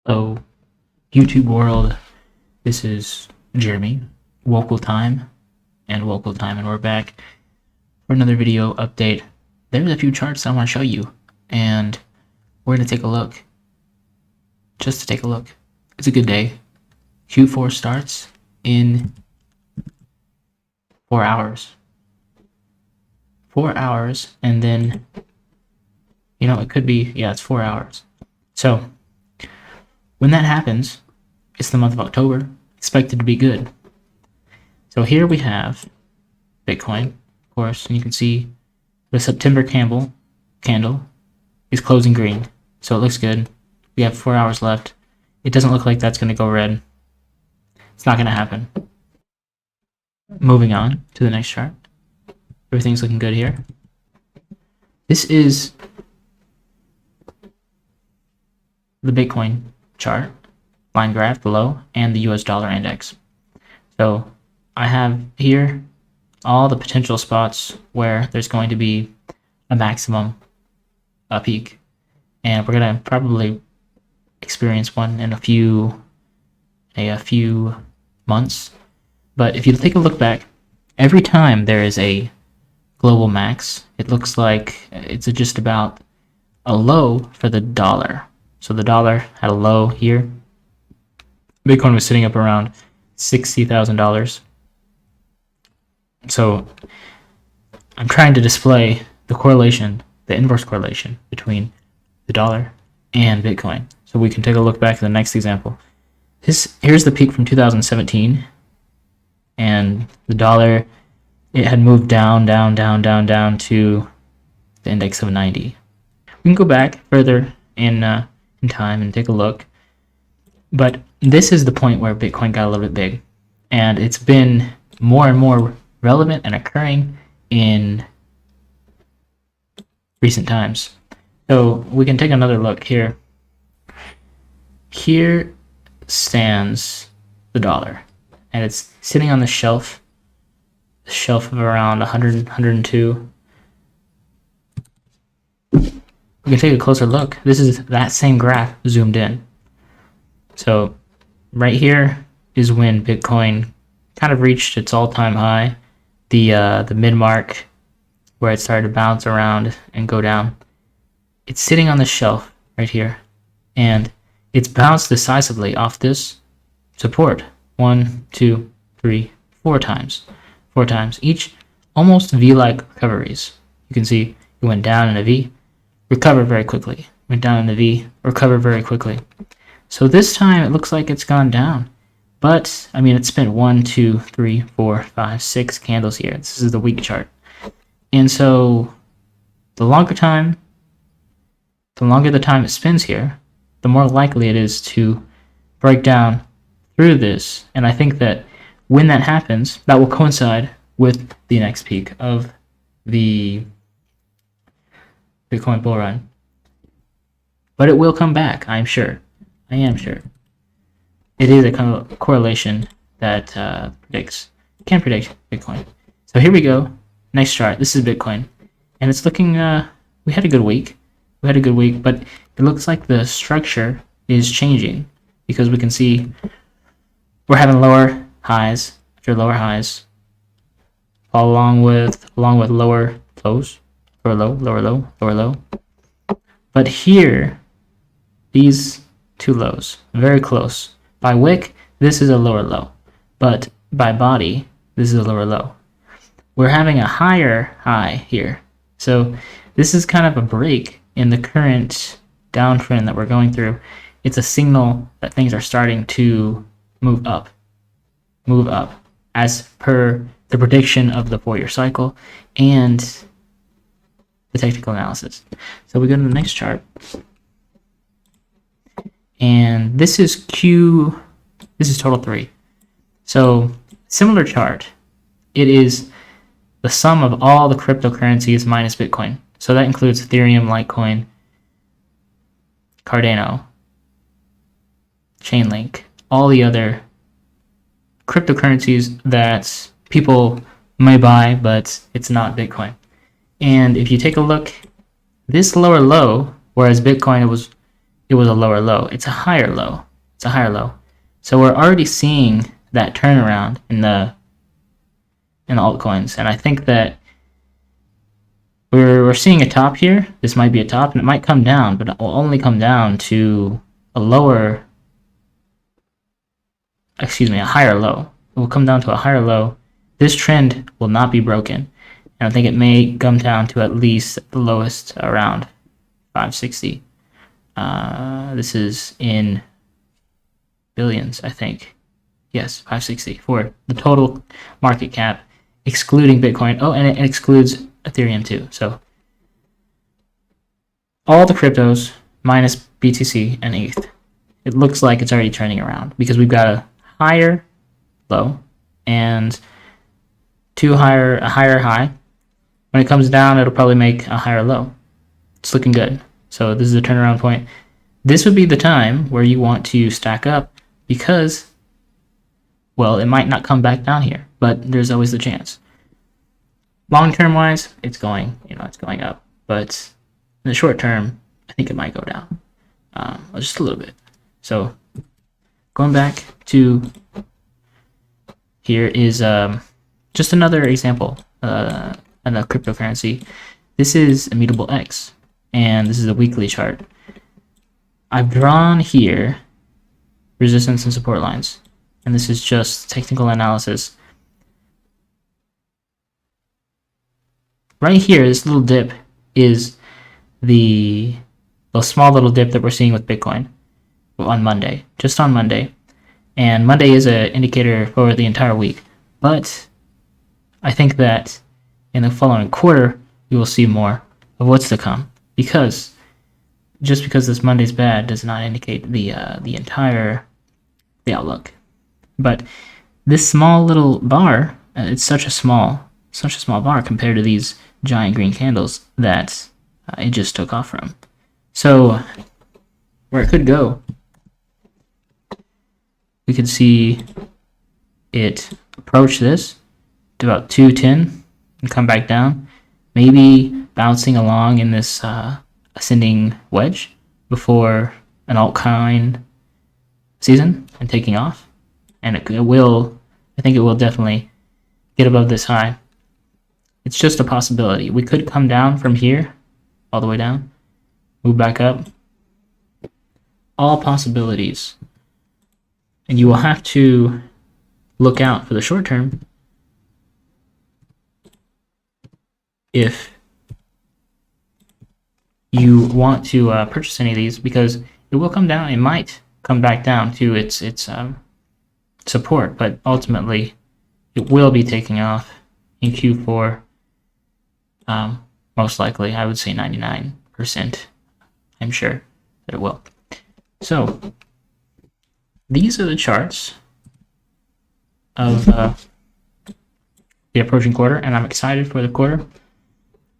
Hello, YouTube world. This is Jeremy, Local Time, and we're back for another video update. There's a few charts I want to show you, and we're going to take a look. Just to take a look. It's a good day. Q4 starts in 4 hours. 4 hours, and then, it could be, it's 4 hours. So, when that happens, it's the month of October, expected to be good. So here we have Bitcoin, of course, and you can see the September candle is closing green. So it looks good. We have 4 hours left. It doesn't look like that's going to go red. It's not going to happen. Moving on to the next chart. Everything's looking good here. This is the Bitcoin chart, line graph below, and the US dollar index. So I have here all the potential spots where there's going to be a maximum, a peak, and we're gonna probably experience one in a few months. But if you take a look back, every time there is a global max, it looks like it's just about a low for the dollar. So the dollar had a low here. Bitcoin was sitting up around $60,000. So I'm trying to display the correlation, the inverse correlation between the dollar and Bitcoin. So we can take a look back at the next example. Here's the peak from 2017, and the dollar, it had moved down to the index of 90. We can go back further in time and take a look, but this is the point where Bitcoin got a little bit big, and it's been more and more relevant and occurring in recent times. So we can take another look here. Here stands the dollar, and it's sitting on the shelf of around 100, 102. We can take a closer look. This is that same graph zoomed in. So right here is when Bitcoin kind of reached its all-time high, the mid-mark where it started to bounce around and go down. It's sitting on the shelf right here, and it's bounced decisively off this support 1, 2, 3, 4 times. 4 times, each almost V-like recoveries. You can see it went down in a V, recovered very quickly. Went down in the V, recovered very quickly. So this time it looks like it's gone down. But, it's been 1, 2, 3, 4, 5, 6 candles here. This is the week chart. And so the longer the time it spends here, the more likely it is to break down through this. And I think that when that happens, that will coincide with the next peak of the Bitcoin bull run. But it will come back, I am sure. It is a kind of correlation that can predict Bitcoin. So here we go. Next chart. This is Bitcoin. And it's looking, we had a good week. But it looks like the structure is changing, because we can see we're having lower highs after lower highs, along with lower lows, lower low, lower low, lower low. But here, these two lows, very close. By wick, this is a lower low, but by body, this is a lower low. We're having a higher high here. So this is kind of a break in the current downtrend that we're going through. It's a signal that things are starting to move up as per the prediction of the 4-year cycle and the technical analysis. So we go to the next chart, and this is total 3. So similar chart. It is the sum of all the cryptocurrencies minus Bitcoin. So that includes Ethereum, Litecoin, Cardano, Chainlink, all the other cryptocurrencies that people may buy, but it's not Bitcoin. And if you take a look, this lower low, whereas Bitcoin, it was a lower low. It's a higher low. It's a higher low. So we're already seeing that turnaround in the altcoins, and I think that we're seeing a top here. This might be a top, and it might come down, but it will only come down to a higher low. It will come down to a higher low. This trend will not be broken, and I think it may come down to at least the lowest around 560. This is in billions, I think. Yes, 560 for the total market cap, excluding Bitcoin. Oh, and it excludes Ethereum too. So all the cryptos minus BTC and ETH. It looks like it's already turning around because we've got a higher low and a higher high. When it comes down, it'll probably make a higher low. It's looking good. So this is a turnaround point. This would be the time where you want to stack up because, well, it might not come back down here, but there's always the chance. Long-term wise, it's going up, but in the short term, I think it might go down, just a little bit. So going back to here is just another example, of cryptocurrency. This is Immutable X, and this is a weekly chart. I've drawn here resistance and support lines, and this is just technical analysis. Right here, this little dip is the small little dip that we're seeing with Bitcoin on Monday, just on Monday. And Monday is an indicator for the entire week. But I think that in the following quarter, we will see more of what's to come. Because just because this Monday's bad does not indicate the outlook. But this small little bar, it's such a small bar compared to these giant green candles that it just took off from. So where it could go, we could see it approach this to about 210 and come back down, maybe bouncing along in this ascending wedge before an altcoin season and taking off. And I think it will definitely get above this high. It's just a possibility. We could come down from here all the way down, move back up. All possibilities. And you will have to look out for the short term if you want to purchase any of these, because it will come down. It might come back down to its support, but ultimately it will be taking off in Q4. Most likely, I would say 99%. I'm sure that it will. So these are the charts of the approaching quarter, and I'm excited for the quarter.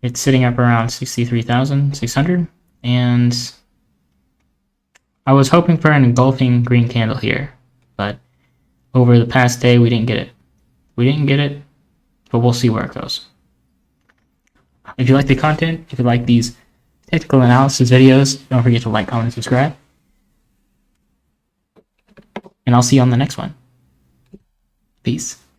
It's sitting up around 63,600, and I was hoping for an engulfing green candle here, but over the past day we didn't get it. But we'll see where it goes. If you like the content, if you like these technical analysis videos, don't forget to like, comment, and subscribe. And I'll see you on the next one. Peace.